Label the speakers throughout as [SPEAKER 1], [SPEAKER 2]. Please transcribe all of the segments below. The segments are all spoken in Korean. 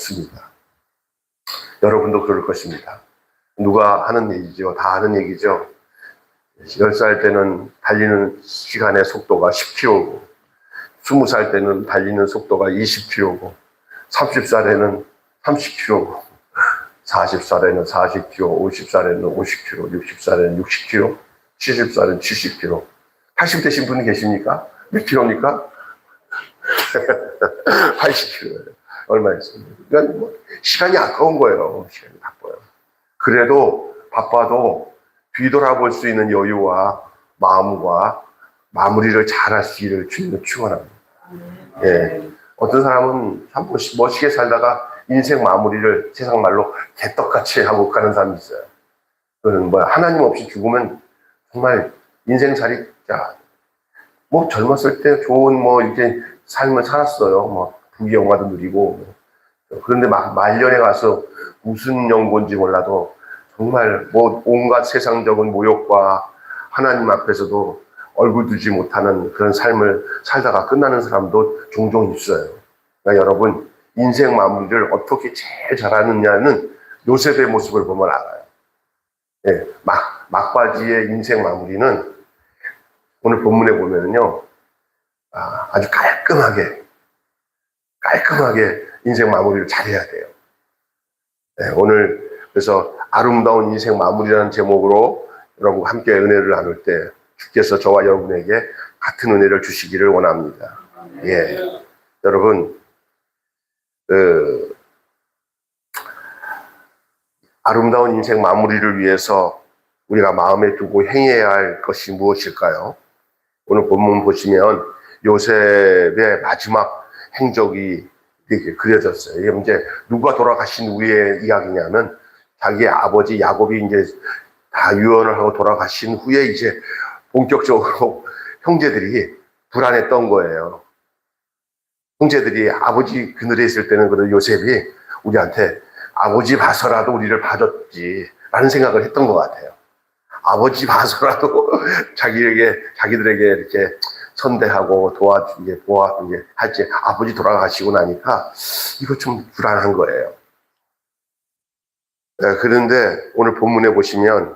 [SPEAKER 1] 없습니다. 여러분도 그럴 것입니다. 누가 하는 얘기죠. 다 하는 얘기죠. 10살 때는 달리는 시간의 속도가 10km고 20살 때는 달리는 속도가 20km고 30살에는 30km고 40살에는 40km, 50살에는 50km, 60살에는 60km, 70살에는 70km. 80 되신 분이 계십니까? 몇 킬로입니까? 80km예요. 얼마였습니까? 그러니까 뭐 시간이 아까운 거예요. 시간이 바빠요. 그래도 바빠도 뒤돌아볼 수 있는 여유와 마음과 마무리를 잘할 수 있기를 주님은 축원합니다. 예. 어떤 사람은 참 멋있게 살다가 인생 마무리를 세상 말로 개떡같이 하고 가는 사람이 있어요. 그는 뭐 하나님 없이 죽으면 정말 인생살이 뭐 젊었을 때 좋은 뭐 이렇게 삶을 살았어요. 뭐 부귀영화도 누리고 그런데 막 말년에 가서 무슨 연고인지 몰라도 정말 뭐 온갖 세상적인 모욕과 하나님 앞에서도 얼굴 두지 못하는 그런 삶을 살다가 끝나는 사람도 종종 있어요. 그러니까 여러분 인생 마무리를 어떻게 제일 잘하느냐는 요셉의 모습을 보면 알아요. 예, 막바지의 인생 마무리는 오늘 본문에 보면은요, 아주 깔끔하게 인생 마무리를 잘해야 돼요. 예, 오늘 그래서 아름다운 인생 마무리라는 제목으로 여러분과 함께 은혜를 나눌 때 주께서 저와 여러분에게 같은 은혜를 주시기를 원합니다. 예, 여러분 아름다운 인생 마무리를 위해서 우리가 마음에 두고 행해야 할 것이 무엇일까요? 오늘 본문 보시면 요셉의 마지막 행적이 이렇게 그려졌어요. 이게 이제 누가 돌아가신 후의 이야기냐면 자기의 아버지 야곱이 이제 다 유언을 하고 돌아가신 후에 이제 본격적으로 형제들이 불안했던 거예요. 형제들이 아버지 그늘에 있을 때는 그래도 요셉이 우리한테 아버지 봐서라도 우리를 봐줬지 라는 생각을 했던 것 같아요. 아버지 봐서라도 자기들에게 이렇게 선대하고 도와주게 할지 아버지 돌아가시고 나니까 이거 좀 불안한 거예요. 그런데 오늘 본문에 보시면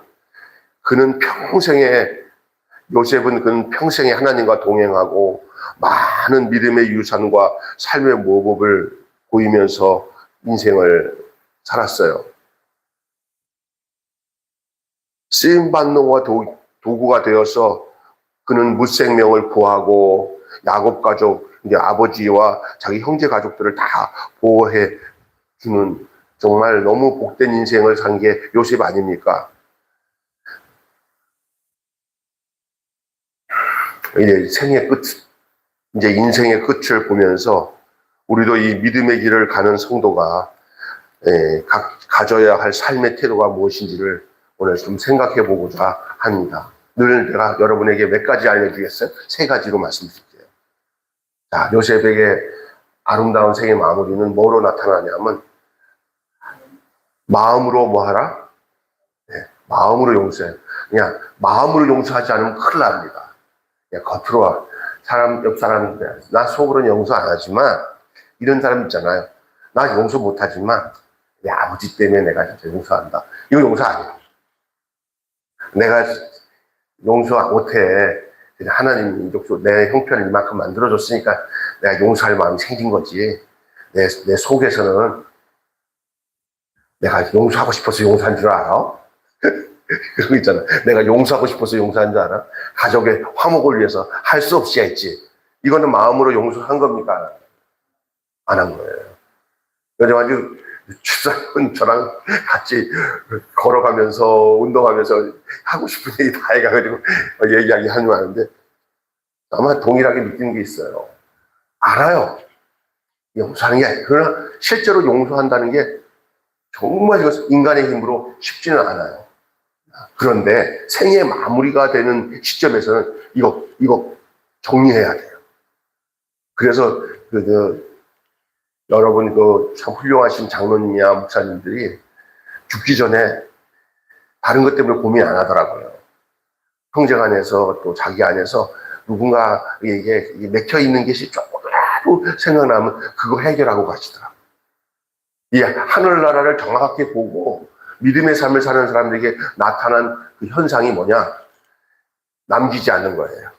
[SPEAKER 1] 요셉은 평생에 하나님과 동행하고 많은 믿음의 유산과 삶의 모범을 보이면서 인생을 살았어요. 쓰임받는 도구가 되어서 그는 무생명을 구하고 야곱 가족, 이제 아버지와 자기 형제 가족들을 다 보호해 주는 정말 너무 복된 인생을 산 게 요셉 아닙니까? 이제 인생의 끝을 보면서 우리도 이 믿음의 길을 가는 성도가 가져야 할 삶의 태도가 무엇인지를 오늘 좀 생각해 보고자 합니다. 늘 내가 여러분에게 몇 가지 알려주겠어요? 3가지로 말씀드릴게요. 자, 요셉에게 아름다운 생의 마무리는 뭐로 나타나냐면 마음으로 뭐 하라? 마음으로 용서해요. 그냥 마음으로 용서하지 않으면 큰일 납니다. 그냥 겉으로 옆 사람인데 나 속으로는 용서 안 하지만 이런 사람 있잖아요. 나 용서 못하지만 내 아버지 때문에 내가 진짜 용서한다. 이거 용서 아니에요. 내가 용서 못해. 하나님 내 형편을 이만큼 만들어줬으니까 내가 용서할 마음이 생긴 거지. 내 속에서는 내가 용서하고 싶어서 용서한 줄 알아? 그런 거 있잖아. 내가 용서하고 싶어서 용서한 줄 알아? 가족의 화목을 위해서 할 수 없이 했지. 이거는 마음으로 용서한 겁니까? 안 한 거예요. 그래가지고 주장은 저랑 같이 걸어가면서 운동하면서 하고 싶은 얘기 다 해가지고 얘기하는 거 아는데 아마 동일하게 느끼는 게 있어요. 알아요. 용서하는 게. 그러나 실제로 용서한다는 게 정말 인간의 힘으로 쉽지는 않아요. 그런데 생의 마무리가 되는 시점에서는 이거 정리해야 돼요. 그래서 여러분 참 훌륭하신 장로님이야 목사님들이 죽기 전에 다른 것 때문에 고민 안 하더라고요. 형제 안에서 또 자기 안에서 누군가에게 맥혀 있는 것이 조금이라도 생각나면 그거 해결하고 가시더라고요. 이 하늘나라를 정확하게 보고 믿음의 삶을 사는 사람들에게 나타난 그 현상이 뭐냐? 남기지 않는 거예요.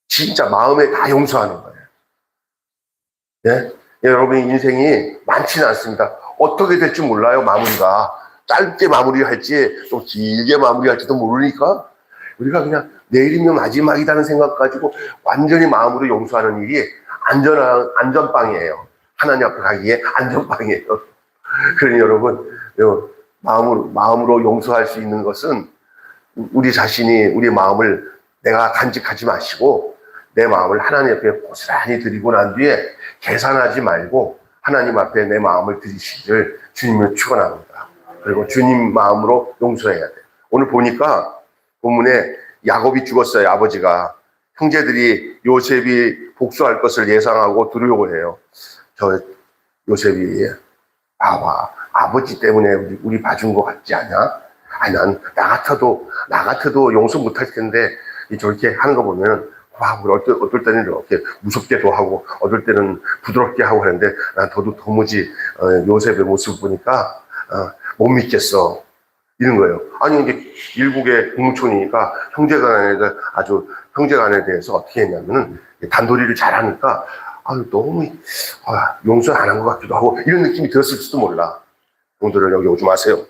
[SPEAKER 1] 진짜 마음에 다 용서하는 거예요. 예? 여러분의 인생이 많지는 않습니다. 어떻게 될지 몰라요, 마무리가. 짧게 마무리할지 또 길게 마무리할지도 모르니까 우리가 그냥 내일이면 마지막이라는 생각 가지고 완전히 마음으로 용서하는 일이 안전빵이에요. 하나님 앞에 가기에 안전빵이에요. 그러니 여러분, 마음으로 용서할 수 있는 것은 우리 자신이 우리 마음을 내가 간직하지 마시고 내 마음을 하나님 앞에 고스란히 드리고 난 뒤에 계산하지 말고 하나님 앞에 내 마음을 드리시기를 주님을 축원합니다. 그리고 주님 마음으로 용서해야 돼요. 오늘 보니까 본문에 야곱이 죽었어요. 아버지가. 형제들이 요셉이 복수할 것을 예상하고 두려워해요. 요셉이 봐봐, 아버지 때문에 우리 봐준 것 같지 않냐? 아니, 나 같아도 용서 못할 텐데 저렇게 하는 거 보면 어떨 때는 이렇게 무섭게도 하고 어떨 때는 부드럽게 하고 하는데 난 도무지 요셉의 모습을 보니까 못 믿겠어, 이런 거예요. 아니 이제 일국의 공무촌이니까 형제간에 대해서 어떻게 했냐면은 단도리를 잘하니까 너무 용서 안 한 것 같기도 하고 이런 느낌이 들었을지도 몰라. 형들을 여기 오지 마세요.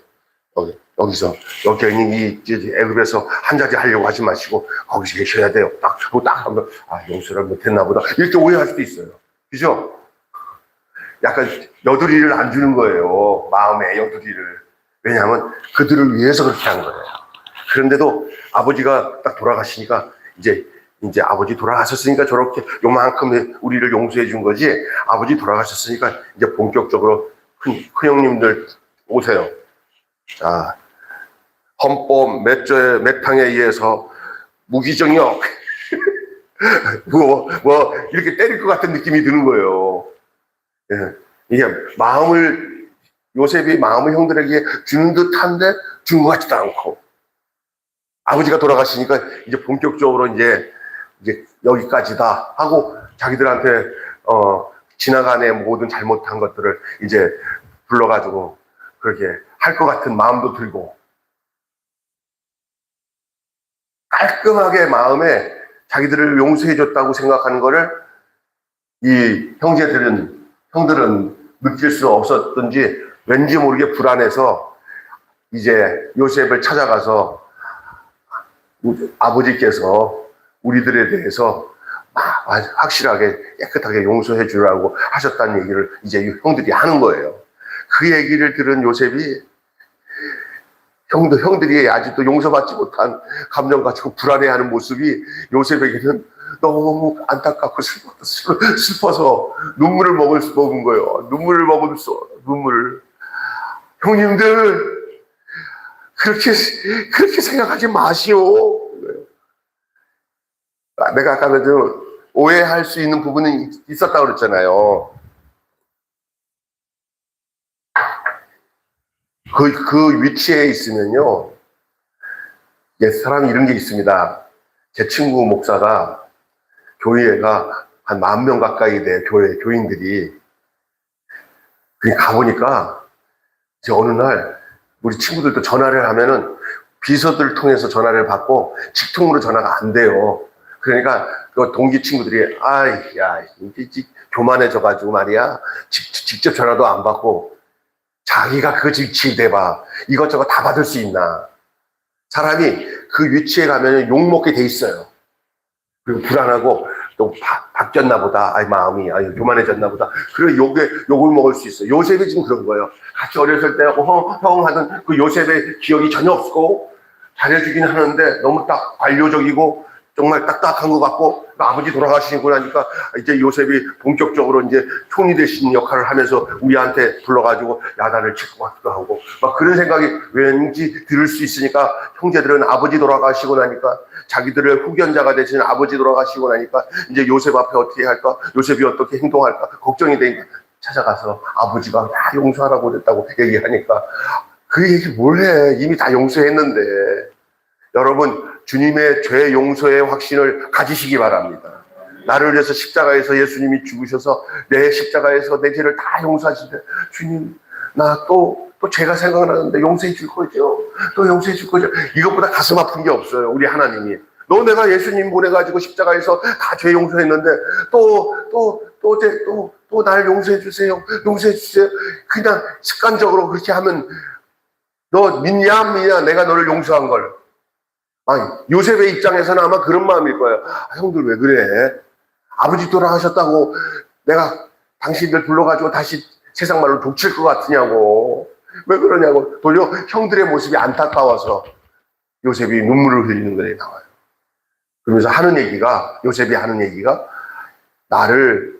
[SPEAKER 1] 여기서 여기 애굽에서 한 자리 하려고 하지 마시고 거기서 계셔야 돼요. 딱 하면 용서를 못했나 보다 이렇게 오해할 수도 있어요. 그죠? 약간 여두리를 안 주는 거예요. 마음에 여두리를. 왜냐하면 그들을 위해서 그렇게 한 거예요. 그런데도 아버지가 딱 돌아가시니까 이제 아버지 돌아가셨으니까 저렇게 요만큼 우리를 용서해 준 거지, 아버지 돌아가셨으니까 이제 본격적으로 큰 형님들 오세요. 자, 헌법 몇 항에 의해서 무기징역 이렇게 때릴 것 같은 느낌이 드는 거예요. 예, 이게 요셉이 마음을 형들에게 주는 듯한데 준 것 같지도 않고, 아버지가 돌아가시니까 이제 본격적으로 이제 여기까지다 하고 자기들한테 지나간의 모든 잘못한 것들을 이제 불러가지고 그렇게 할 것 같은 마음도 들고, 깔끔하게 마음에 자기들을 용서해줬다고 생각하는 거를 이 형들은 느낄 수 없었던지 왠지 모르게 불안해서 이제 요셉을 찾아가서 아버지께서 우리들에 대해서 확실하게 깨끗하게 용서해 주라고 하셨다는 얘기를 이제 형들이 하는 거예요. 그 얘기를 들은 요셉이 형들이 아직도 용서받지 못한 감정 가지고 불안해하는 모습이 요셉에게는 너무 안타깝고 슬퍼서 눈물을 먹은 거예요. 눈물. 형님들, 그렇게 생각하지 마시오. 내가 아까 오해할 수 있는 부분은 있었다고 그랬잖아요. 그 위치에 있으면요, 사람이 이런 게 있습니다. 제 친구 목사가 교회가 한 10,000명 가까이 돼, 교인들이. 가보니까 이제 어느 날 우리 친구들도 전화를 하면은 비서들 통해서 전화를 받고 직통으로 전화가 안 돼요. 그러니까 그 동기 친구들이 이제 교만해져가지고 말이야, 직접 전화도 안 받고 자기가 그 위치에 대봐 이것저것 다 받을 수 있나. 사람이 그 위치에 가면 욕먹게 돼 있어요. 그리고 불안하고 또 바뀌었나 보다, 마음이 교만해졌나 보다, 그래 욕을 먹을 수 있어요. 요셉이 지금 그런 거예요. 같이 어렸을 때 형 하던 그 요셉의 기억이 전혀 없고 잘해주긴 하는데 너무 딱 관료적이고 정말 딱딱한 것 같고, 아버지 돌아가시고 나니까 이제 요셉이 본격적으로 이제 총리 대신 역할을 하면서 우리한테 불러가지고 야단을 칠 것 같기도 하고, 막 그런 생각이 왠지 들을 수 있으니까, 형제들은 아버지 돌아가시고 나니까, 자기들의 후견자가 되신 아버지 돌아가시고 나니까 이제 요셉 앞에 어떻게 할까, 요셉이 어떻게 행동할까 걱정이 되니까 찾아가서 아버지가 다 용서하라고 그랬다고 얘기하니까, 그 얘기 뭘 해, 이미 다 용서했는데. 여러분, 주님의 죄 용서의 확신을 가지시기 바랍니다. 나를 위해서 십자가에서 예수님이 죽으셔서 내 십자가에서 내 죄를 다 용서하실 때, 주님 또 죄가 생각나는데 용서해 줄 거죠? 또 용서해 줄 거죠? 이것보다 가슴 아픈 게 없어요, 우리 하나님이. 내가 예수님 보내가지고 십자가에서 다 죄 용서했는데, 또 날 용서해 주세요. 용서해 주세요. 그냥 습관적으로 그렇게 하면, 너 믿냐, 안 믿냐? 내가 너를 용서한 걸. 아니, 요셉의 입장에서는 아마 그런 마음일 거예요. 형들 왜 그래? 아버지 돌아가셨다고 내가 당신들 불러가지고 다시 세상 말로 독칠 것 같으냐고. 왜 그러냐고. 도리어 형들의 모습이 안타까워서 요셉이 눈물을 흘리는 거에 나와요. 그러면서 요셉이 하는 얘기가, 나를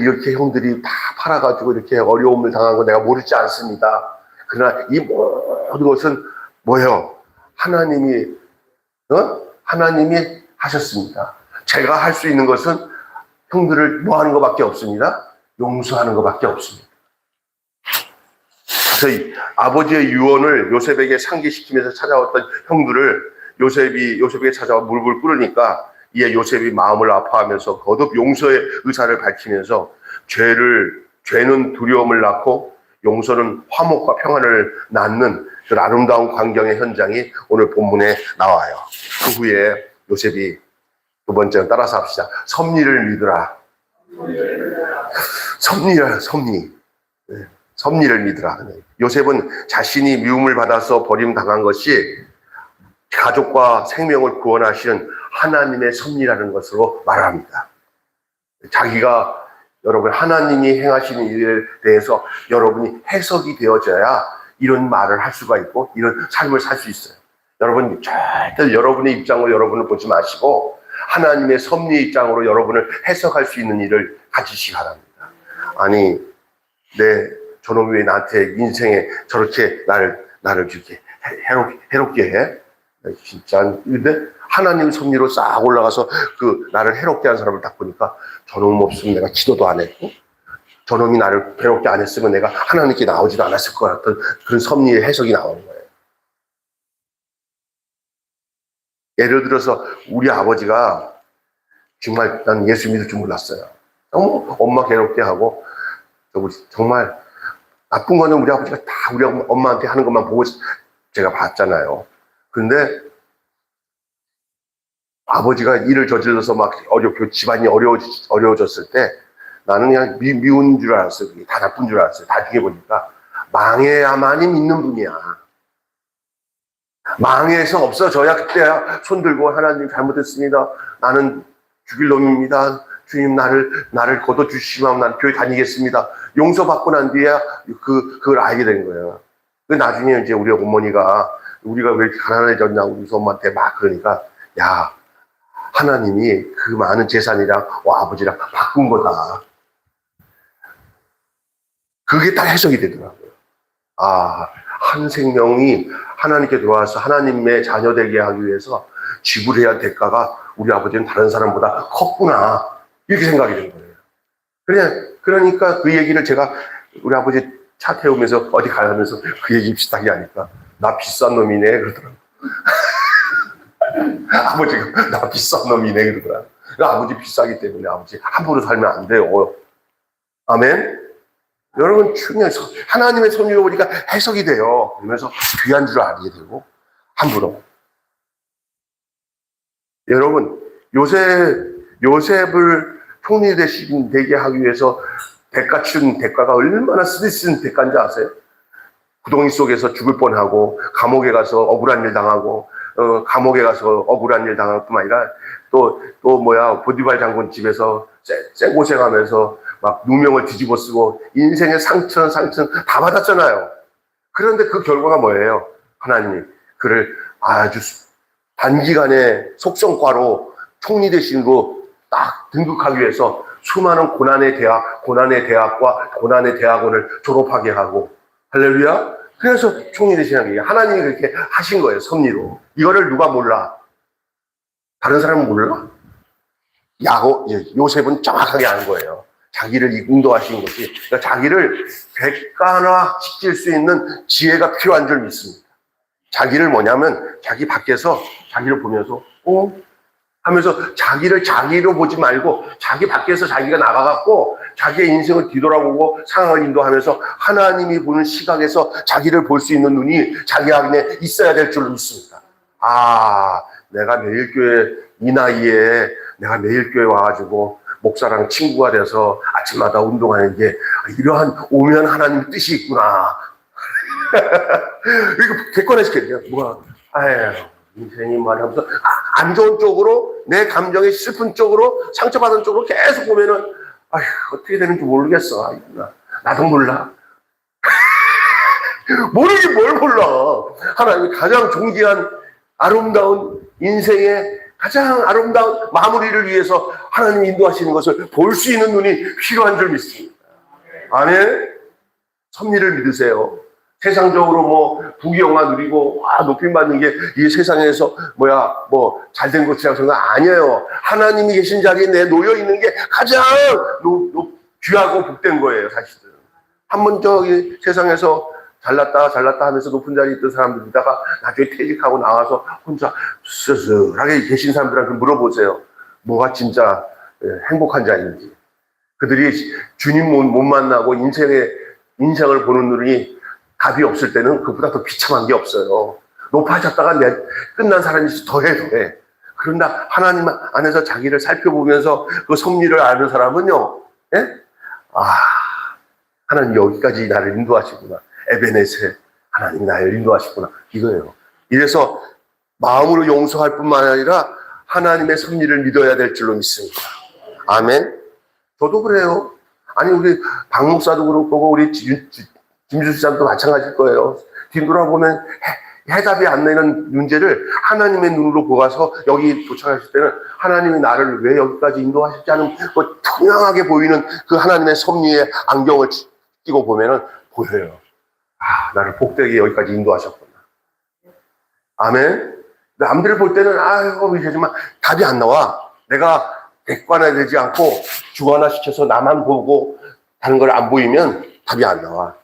[SPEAKER 1] 이렇게 형들이 다 팔아가지고 이렇게 어려움을 당한 거 내가 모르지 않습니다. 그러나 이 모든 것은 뭐예요? 하나님이 하셨습니다. 제가 할 수 있는 것은 형들을 뭐 하는 것밖에 없습니다. 용서하는 것밖에 없습니다. 그래서 아버지의 유언을 요셉에게 상기시키면서 찾아왔던 형들을 요셉에게 찾아와 물불 끓으니까, 이에 요셉이 마음을 아파하면서 거듭 용서의 의사를 밝히면서, 죄는 두려움을 낳고 용서는 화목과 평안을 낳는 그 아름다운 광경의 현장이 오늘 본문에 나와요. 그 후에 요셉이 두 번째는 따라서 합시다. 섭리를 믿으라. 섭리. 섭리를 믿으라. 요셉은 자신이 미움을 받아서 버림당한 것이 가족과 생명을 구원하시는 하나님의 섭리라는 것으로 말합니다. 자기가, 여러분, 하나님이 행하시는 일에 대해서 여러분이 해석이 되어져야 이런 말을 할 수가 있고 이런 삶을 살 수 있어요. 여러분, 절대 여러분의 입장으로 여러분을 보지 마시고 하나님의 섭리의 입장으로 여러분을 해석할 수 있는 일을 가지시기 바랍니다. 아니, 저놈이 왜 나한테 인생에 저렇게 나를 이렇게 해롭게 해? 진짜. 근데 하나님 섭리로 싹 올라가서 나를 해롭게 한 사람을 딱 보니까, 저놈 없으면 내가 기도도 안 했고, 저놈이 나를 해롭게 안 했으면 내가 하나님께 나오지도 않았을 것 같은 그런 섭리의 해석이 나오는 거예요. 예를 들어서 우리 아버지가, 정말 난 예수 믿을 줄 몰랐어요. 엄마 괴롭게 하고, 정말 나쁜 거는 우리 아버지가 다 우리 엄마한테 하는 것만 보고 제가 봤잖아요. 근데 아버지가 일을 저질러서 막 집안이 어려워졌을 때 나는 그냥 미운 줄 알았어요. 다 나쁜 줄 알았어요. 나중에 보니까 망해야만이 믿는 분이야. 망해서 없어져야 그때야 손들고, 하나님 잘못했습니다. 나는 죽일 놈입니다. 주님 나를 걷어주시면 난 교회 다니겠습니다. 용서받고 난 뒤에야 그걸 알게 된 거예요. 나중에 이제 우리 어머니가, 우리가 왜 이렇게 가난해졌냐고 우리 엄마한테 막 그러니까, 야, 하나님이 그 많은 재산이랑 아버지랑 바꾼 거다. 그게 딱 해석이 되더라고요. 한 생명이 하나님께 들어와서 하나님의 자녀 되게 하기 위해서 지불해야 할 대가가 우리 아버지는 다른 사람보다 컸구나. 이렇게 생각이 된 거예요. 그러니까 그 얘기를 제가 우리 아버지 차 태우면서 어디 가면서 그 얘기 비슷하게 하니까, 나 비싼 놈이네 그러더라고요. 아버지가 나 비싼 놈이네 그러더라고요. 아버지 비싸기 때문에 아버지 함부로 살면 안 돼요. 아멘? 여러분, 하나님의 섭리로 보니까 해석이 돼요. 그러면서 귀한 줄 알게 되고, 함부로. 여러분, 요셉을 총리 되게 하기 위해서 치른 대가가 얼마나 스트레스인 대가인지 아세요? 구덩이 속에서 죽을 뻔하고, 감옥에 가서 억울한 일 당하고, 감옥에 가서 억울한 일 당할 뿐만 아니라, 보디발 장군 집에서 쌩고생하면서 막 누명을 뒤집어 쓰고, 인생의 상처 다 받았잖아요. 그런데 그 결과가 뭐예요? 하나님이 그를 아주 단기간에 속성과로 총리 대신으로 딱 등극하기 위해서 수많은 고난의 대학과 고난의 대학원을 졸업하게 하고, 할렐루야. 그래서 총리 대신하는 게 하나님이 그렇게 하신 거예요, 섭리로. 이거를 누가 몰라? 다른 사람은 몰라? 요셉은 정확하게 아는 거예요. 자기를 인도하신 것이, 그러니까 자기를 객관화시킬 수 있는 지혜가 필요한 줄 믿습니다. 자기를 뭐냐면, 자기 밖에서 자기를 보면서 하면서 자기로 보지 말고, 자기 밖에서 자기가 나가갖고 자기의 인생을 뒤돌아보고 상황을 인도하면서 하나님이 보는 시각에서 자기를 볼 수 있는 눈이 자기 안에 있어야 될 줄로 믿습니다. 내가 매일 교회 이 나이에 내가 매일 교회 와가지고 목사랑 친구가 돼서 아침마다 운동하는 게 이러한 오면 하나님 뜻이 있구나. 이거 객관화시켜야 돼요. 인생이 말하면서 안 좋은 쪽으로, 내 감정의 슬픈 쪽으로, 상처받은 쪽으로 계속 보면은 어떻게 되는지 모르겠어. 나도 몰라. 모르긴 뭘 몰라. 하나님이 가장 존귀한 아름다운 인생의 가장 아름다운 마무리를 위해서 하나님이 인도하시는 것을 볼 수 있는 눈이 필요한 줄 믿습니다. 아멘. 섭리를 믿으세요. 세상적으로 부귀영화 누리고 높임 받는 게 이 세상에서 잘된 것이라고 생각 아니에요. 하나님이 계신 자리에 내 놓여 있는 게 가장 귀하고 복된 거예요, 사실은. 한번 저기 세상에서 잘났다 하면서 높은 자리에 있던 사람들이다가 나중에 퇴직하고 나와서 혼자 쓸쓸하게 계신 사람들한테 물어보세요. 뭐가 진짜 행복한 자인지. 그들이 주님 못 만나고 인생을 보는 눈이 답이 없을 때는 그보다 더 비참한 게 없어요. 높아졌다가 끝난 사람이 더해. 그런다 하나님 안에서 자기를 살펴보면서 그 섭리를 아는 사람은요, 하나님 여기까지 나를 인도하시구나. 에베네세, 하나님이 나를 인도하시구나. 이거예요. 이래서 마음으로 용서할 뿐만 아니라 하나님의 섭리를 믿어야 될 줄로 믿습니다. 아멘. 저도 그래요. 아니, 우리 박 목사도 그렇고, 우리 김주수 장도 마찬가지일 거예요. 뒤돌아보면 해답이 안 되는 문제를 하나님의 눈으로 보아서 여기 도착하실 때는 하나님이 나를 왜 여기까지 인도하실지 않은 투명하게 보이는 그 하나님의 섭리의 안경을 끼고 보면은 보여요. 나를 복되게 여기까지 인도하셨구나. 아멘. 남들을 볼 때는 하지만 답이 안 나와. 내가 객관화되지 않고 주관화시켜서 나만 보고 다른 걸 안 보이면 답이 안 나와.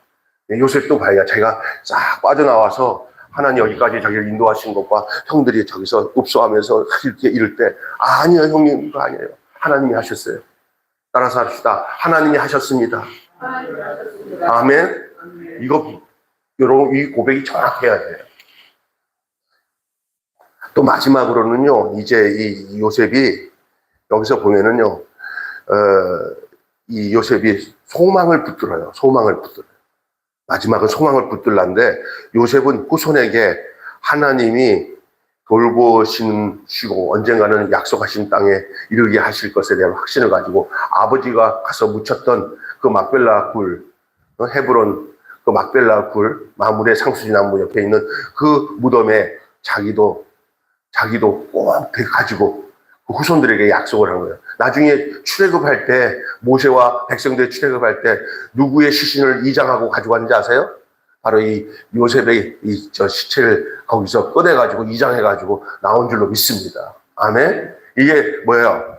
[SPEAKER 1] 요셉도 봐야 자기가 싹 빠져나와서 하나님 여기까지 자기를 인도하신 것과 형들이 저기서 읍소하면서 이렇게 이럴 때 아니요 형님 이거 아니에요. 하나님이 하셨어요. 따라서 합시다. 하나님이 하셨습니다. 아멘. 이 고백이 정확해야 돼요. 또 마지막으로는요, 이제 이 요셉이 여기서 보면은요, 이 요셉이 소망을 붙들어요. 마지막은 소망을 붙들란데 요셉은 후손에게 하나님이 돌보시고 언젠가는 약속하신 땅에 이르게 하실 것에 대한 확신을 가지고 아버지가 가서 묻혔던 그 막벨라 굴, 헤브론 그 막벨라 굴, 마물의 상수지 나무 옆에 있는 그 무덤에 자기도 꼭 가지고 그 후손들에게 약속을 한 거예요. 나중에 출애굽할 때, 모세와 백성들이 출애굽할 때 누구의 시신을 이장하고 가져갔는지 아세요? 바로 이 요셉의 시체를 거기서 꺼내가지고 이장해가지고 나온 줄로 믿습니다. 아멘. 이게 뭐예요?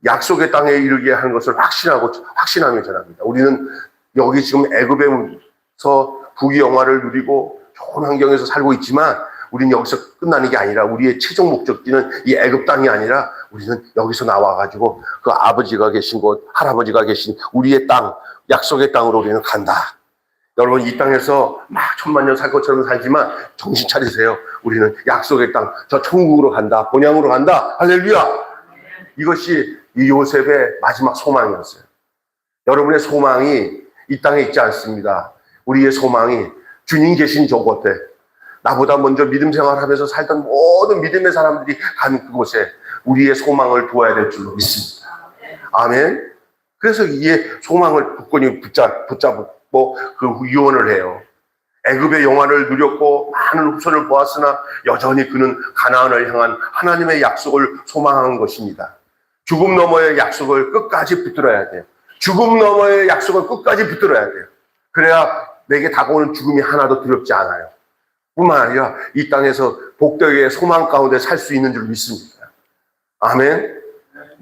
[SPEAKER 1] 약속의 땅에 이르게 하는 것을 확신하며 전합니다. 우리는 여기 지금 애굽에서 부귀영화를 누리고 좋은 환경에서 살고 있지만 우리는 여기서 끝나는 게 아니라 우리의 최종 목적지는 이 애굽 땅이 아니라 우리는 여기서 나와가지고 그 아버지가 계신 곳, 할아버지가 계신 우리의 땅, 약속의 땅으로 우리는 간다. 여러분 이 땅에서 막 천만년 살 것처럼 살지만 정신 차리세요. 우리는 약속의 땅, 저 천국으로 간다. 본향으로 간다. 할렐루야. 이것이 이 요셉의 마지막 소망이었어요. 여러분의 소망이 이 땅에 있지 않습니다. 우리의 소망이 주님 계신 저곳에 나보다 먼저 믿음 생활하면서 살던 모든 믿음의 사람들이 간 그곳에 우리의 소망을 두어야 될 줄로 믿습니다. 아멘. 그래서 이 소망을 굳건히 붙잡고 그 유언을 해요. 애굽의 영화를 누렸고 많은 후손을 보았으나 여전히 그는 가나안을 향한 하나님의 약속을 소망한 것입니다. 죽음 너머의 약속을 끝까지 붙들어야 돼요. 죽음 너머의 약속을 끝까지 붙들어야 돼요. 그래야 내게 다가오는 죽음이 하나도 두렵지 않아요. 뿐만 아니라 이 땅에서 복되게 소망 가운데 살 수 있는 줄 믿습니다. 아멘.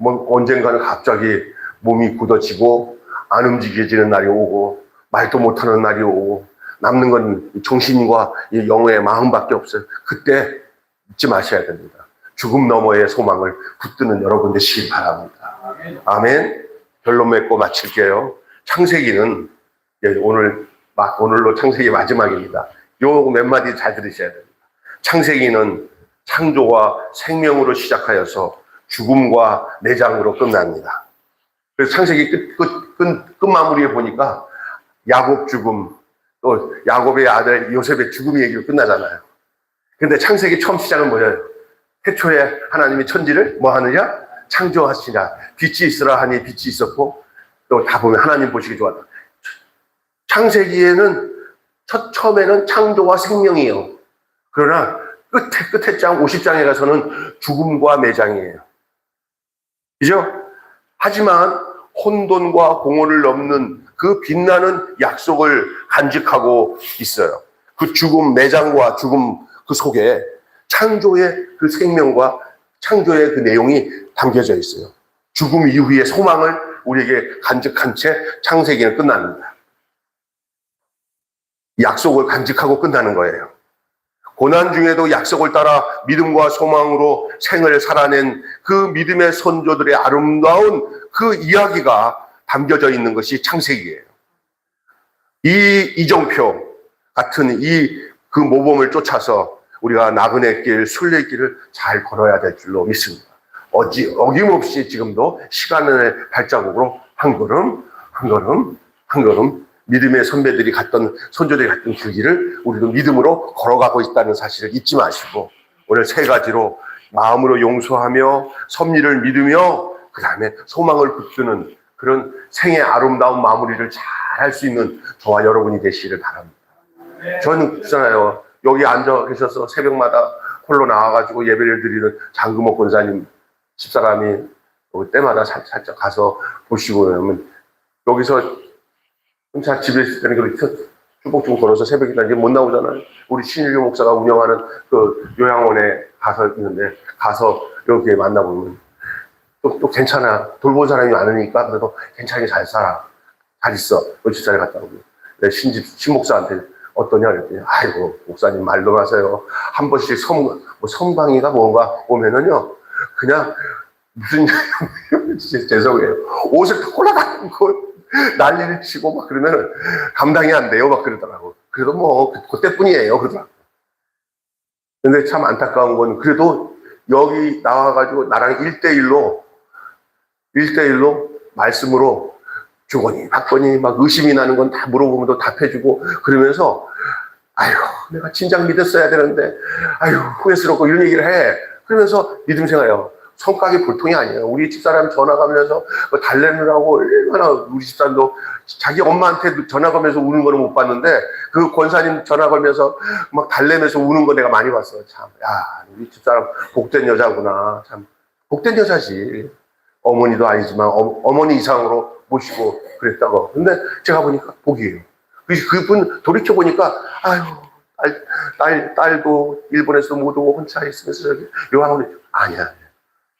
[SPEAKER 1] 언젠가는 갑자기 몸이 굳어지고 안 움직여지는 날이 오고 말도 못하는 날이 오고 남는 건 정신과 영의 마음밖에 없어요. 그때 잊지 마셔야 됩니다. 죽음 너머의 소망을 붙드는 여러분 되시길 바랍니다. 아멘. 결론 맺고 마칠게요. 창세기는, 오늘로 창세기 마지막입니다. 요 몇 마디 잘 들으셔야 됩니다. 창세기는 창조와 생명으로 시작하여서 죽음과 내장으로 끝납니다. 그래서 창세기 끝 마무리에 보니까 야곱 죽음, 또 야곱의 아들 요셉의 죽음 얘기로 끝나잖아요. 근데 창세기 처음 시작은 뭐예요? 태초에 하나님이 천지를 뭐 하느냐? 창조하시냐. 빛이 있으라 하니 빛이 있었고, 또 다 보면 하나님 보시기 좋았다. 창세기에는 처음에는 창조와 생명이에요. 그러나 끝에 장 50장에 가서는 죽음과 매장이에요. 그죠? 하지만 혼돈과 공허를 넘는 그 빛나는 약속을 간직하고 있어요. 그 죽음, 매장과 죽음 그 속에 창조의 그 생명과 창조의 그 내용이 담겨져 있어요. 죽음 이후의 소망을 우리에게 간직한 채 창세기는 끝납니다. 약속을 간직하고 끝나는 거예요. 고난 중에도 약속을 따라 믿음과 소망으로 생을 살아낸 그 믿음의 선조들의 아름다운 그 이야기가 담겨져 있는 것이 창세기예요. 이 이정표 같은 그 모범을 쫓아서 우리가 나그네 길, 순례길을 잘 걸어야 될 줄로 믿습니다. 어김없이 지금도 시간의 발자국으로 한 걸음 믿음의 선배들이 선조들이 갔던 그 길을 우리도 믿음으로 걸어가고 있다는 사실을 잊지 마시고, 오늘 세 가지로 마음으로 용서하며 섭리를 믿으며 그 다음에 소망을 붙드는 그런 생의 아름다운 마무리를 잘 할 수 있는 저와 여러분이 되시기를 바랍니다. 저는 있잖아요, 여기 앉아 계셔서 새벽마다 홀로 나와가지고 예배를 드리는 장금옥 권사님 집사람이 때마다 살짝 가서 보시고 그러면, 여기서 혼자 집에 있을 때는 그렇게 쭈벅쭈벅 걸어서 새벽에 이제 못 나오잖아요. 우리 신일교 목사가 운영하는 그 요양원에 가서 있는데, 가서 이렇게 만나보면 또 괜찮아. 돌볼 사람이 많으니까 그래도 괜찮게 잘 살아. 잘 있어. 집사에 갔다 오고. 내 신목사한테 어떠냐 그랬더니, 아이고 목사님 말도 마세요. 한 번씩 성방이가 뭔가 오면은요, 그냥 무슨 죄송해요. 옷을 콜라다고 난리를 치고 막 그러면 감당이 안 돼요. 막 그러더라고. 그래도 뭐 그때뿐이에요. 그러더라고. 근데 참 안타까운 건, 그래도 여기 나와가지고 나랑 1대1로 말씀으로 주거니 받거니 막 의심이 나는 건 다 물어보면 또 답해주고 그러면서, 아유 내가 진작 믿었어야 되는데 아유 후회스럽고 이런 얘기를 해. 그러면서 믿음 생활해요. 성격이 보통이 아니에요. 우리 집사람 전화 가면서 달래느라고 얼마나, 우리 집사람도 자기 엄마한테 전화 걸면서 우는 거는 못 봤는데, 그 권사님 전화 걸면서 막 달래면서 우는 거 내가 많이 봤어요. 참, 야, 우리 집사람 복된 여자구나. 참, 복된 여자지. 어머니도 아니지만 어머니 이상으로 모시고 그랬다고. 근데 제가 보니까 복이에요. 그분 돌이켜보니까, 아유, 딸도 일본에서 못 오고 혼자 있으면서 저기 요양원에, 아니야.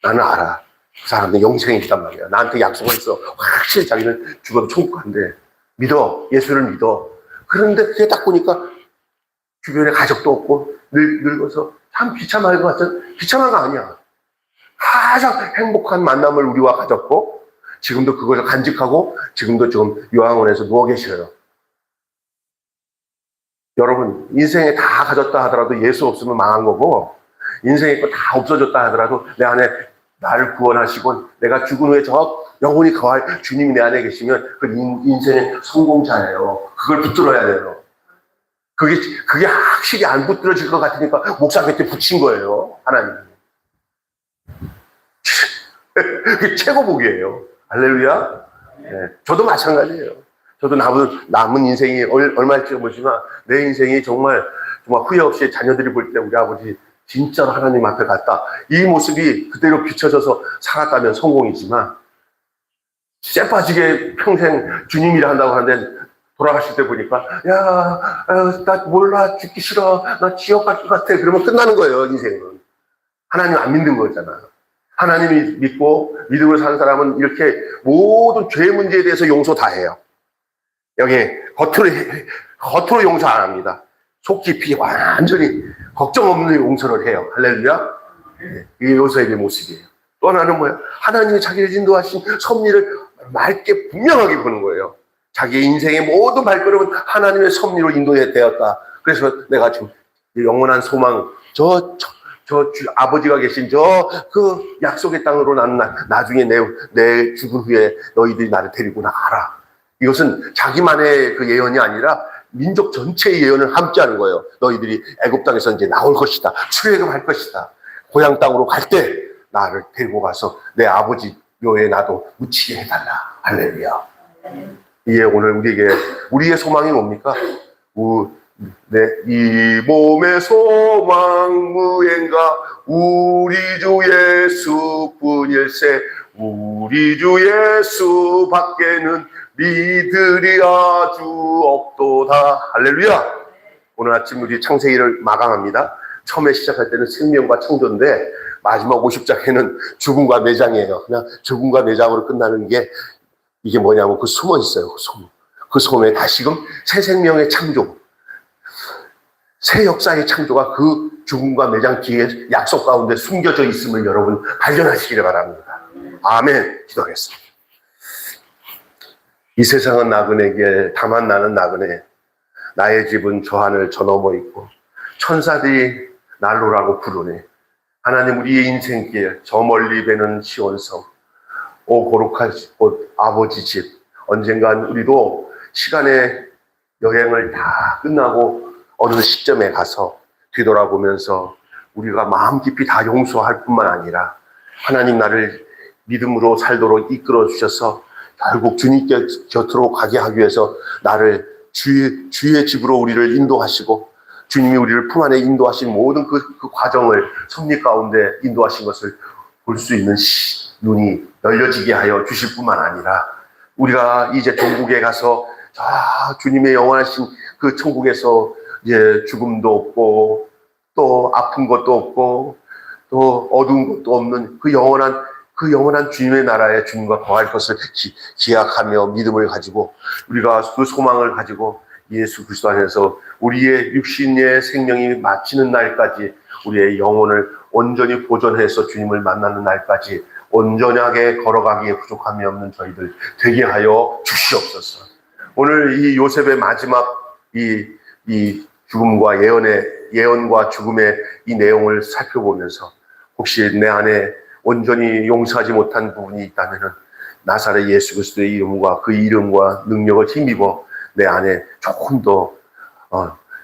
[SPEAKER 1] 나는 알아. 그 사람은 영생이 있단 말이야. 나한테 약속했어. 확실히 자기는 죽어도 천국 간대. 믿어. 예수를 믿어. 그런데 그게 딱 보니까 주변에 가족도 없고 늙어서 참 비참할 것 같은, 비참한 거 아니야. 가장 행복한 만남을 우리와 가졌고, 지금도 그것을 간직하고 지금도 지금 요양원에서 누워 계셔요. 여러분, 인생에 다 가졌다 하더라도 예수 없으면 망한 거고, 인생에 거 다 없어졌다 하더라도 내 안에 나를 구원하시고 내가 죽은 후에 영원히 거할 주님이 내 안에 계시면 그 인생의 성공자예요. 그걸 붙들어야 돼요. 그게 확실히 안 붙들어질 것 같으니까 목사 곁에 붙인 거예요. 하나님. 그게 최고복이에요. 할렐루야. 네, 저도 마찬가지예요. 저도 남은 인생이 얼마일지 모르지만 내 인생이 정말 후회 없이 자녀들이 볼 때 우리 아버지 진짜로 하나님 앞에 갔다, 이 모습이 그대로 비춰져서 살았다면 성공이지만, 쎄 빠지게 평생 주님이라 한다고 하는데 돌아가실 때 보니까, 나 몰라, 죽기 싫어, 나 지옥 갈 것 같아, 그러면 끝나는 거예요. 인생은. 하나님 안 믿는 거잖아. 하나님이 믿고 믿음으로 사는 사람은 이렇게 모든 죄 문제에 대해서 용서 다 해요. 여기 겉으로 용서 안 합니다. 속 깊이 완전히 걱정 없는 용서를 해요. 할렐루야. 이게 요셉의 모습이에요. 또 하나는 뭐야? 하나님이 자기를 인도하신 섭리를 맑게 분명하게 보는 거예요. 자기의 인생의 모든 발걸음은 하나님의 섭리로 인도되었다. 그래서 내가 지금 영원한 소망, 아버지가 계신 그 약속의 땅으로 나는 나중에 내 죽은 후에 너희들이 나를 데리고 나가라. 이것은 자기만의 그 예언이 아니라 민족 전체의 예언을 함께하는 거예요. 너희들이 애굽 땅에서 이제 나올 것이다. 출애굽할 것이다. 고향 땅으로 갈 때 나를 데리고 가서 내 아버지 묘에 나도 묻히게 해달라. 할렐루야. 이게 오늘 우리의 소망이 뭡니까? 이 몸의 소망 무엔가 우리 주 예수뿐일세. 우리 주 예수 밖에는 니들이 아주 없도다. 할렐루야. 오늘 아침 우리 창세기를 마감합니다. 처음에 시작할 때는 생명과 창조인데 마지막 50장에는 죽음과 매장이에요. 그냥 죽음과 매장으로 끝나는 게 이게 뭐냐면 그 숨어 있어요. 그 섬에 다시금 새 생명의 창조, 새 역사의 창조가 그 죽음과 매장 뒤에 약속 가운데 숨겨져 있음을 여러분 발견하시기를 바랍니다. 아멘. 기도하겠습니다. 이 세상은 나그네길, 다만 나는 나그네. 나의 집은 저 하늘 저 너머 있고 천사들이 난로라고 부르네. 하나님, 우리의 인생길, 저 멀리 배는 시온성, 오 거룩한 곳 아버지 집. 언젠간 우리도 시간의 여행을 다 끝나고 어느 시점에 가서 뒤돌아보면서 우리가 마음 깊이 다 용서할 뿐만 아니라 하나님, 나를 믿음으로 살도록 이끌어 주셔서 결국 주님께 곁으로 가게 하기 위해서 나를 주의 집으로 우리를 인도하시고, 주님이 우리를 품 안에 인도하신 모든 그 과정을 섭리 가운데 인도하신 것을 볼 수 있는 눈이 열려지게 하여 주실 뿐만 아니라 우리가 이제 천국에 가서 주님의 영원하신 그 천국에서 이제 죽음도 없고 또 아픈 것도 없고 또 어두운 것도 없는 그 영원한 주님의 나라에 주님과 거할 것을 기약하며 믿음을 가지고 우리가 그 소망을 가지고 예수 그리스도 안에서 우리의 육신의 생명이 마치는 날까지 우리의 영혼을 온전히 보존해서 주님을 만나는 날까지 온전하게 걸어가기에 부족함이 없는 저희들 되게 하여 주시옵소서. 오늘 이 요셉의 마지막 이 죽음과 예언과 죽음의 이 내용을 살펴보면서 혹시 내 안에 온전히 용서하지 못한 부분이 있다면은 나사렛 예수 그리스도의 이름과 그 이름과 능력을 힘입어 내 안에 조금 더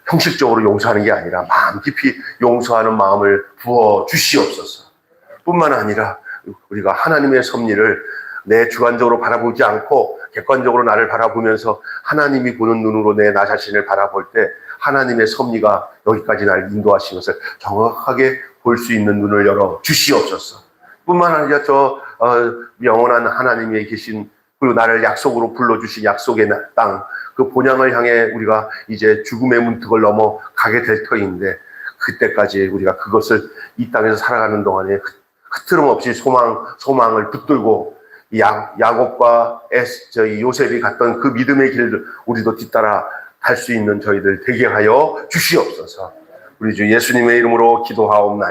[SPEAKER 1] 형식적으로 용서하는 게 아니라 마음 깊이 용서하는 마음을 부어 주시옵소서. 뿐만 아니라 우리가 하나님의 섭리를 내 주관적으로 바라보지 않고 객관적으로 나를 바라보면서 하나님이 보는 눈으로 나 자신을 바라볼 때 하나님의 섭리가 여기까지 나를 인도하신 것을 정확하게 볼 수 있는 눈을 열어 주시옵소서. 뿐만 아니라 영원한 하나님이 계신, 그리고 나를 약속으로 불러주신 약속의 땅, 그 본향을 향해 우리가 이제 죽음의 문턱을 넘어 가게 될 터인데, 그때까지 우리가 그것을 이 땅에서 살아가는 동안에 흐트름 없이 소망을 붙들고 야곱과 요셉이 갔던 그 믿음의 길을 우리도 뒤따라 갈 수 있는 저희들 되게 하여 주시옵소서. 우리 주 예수님의 이름으로 기도하옵나이다.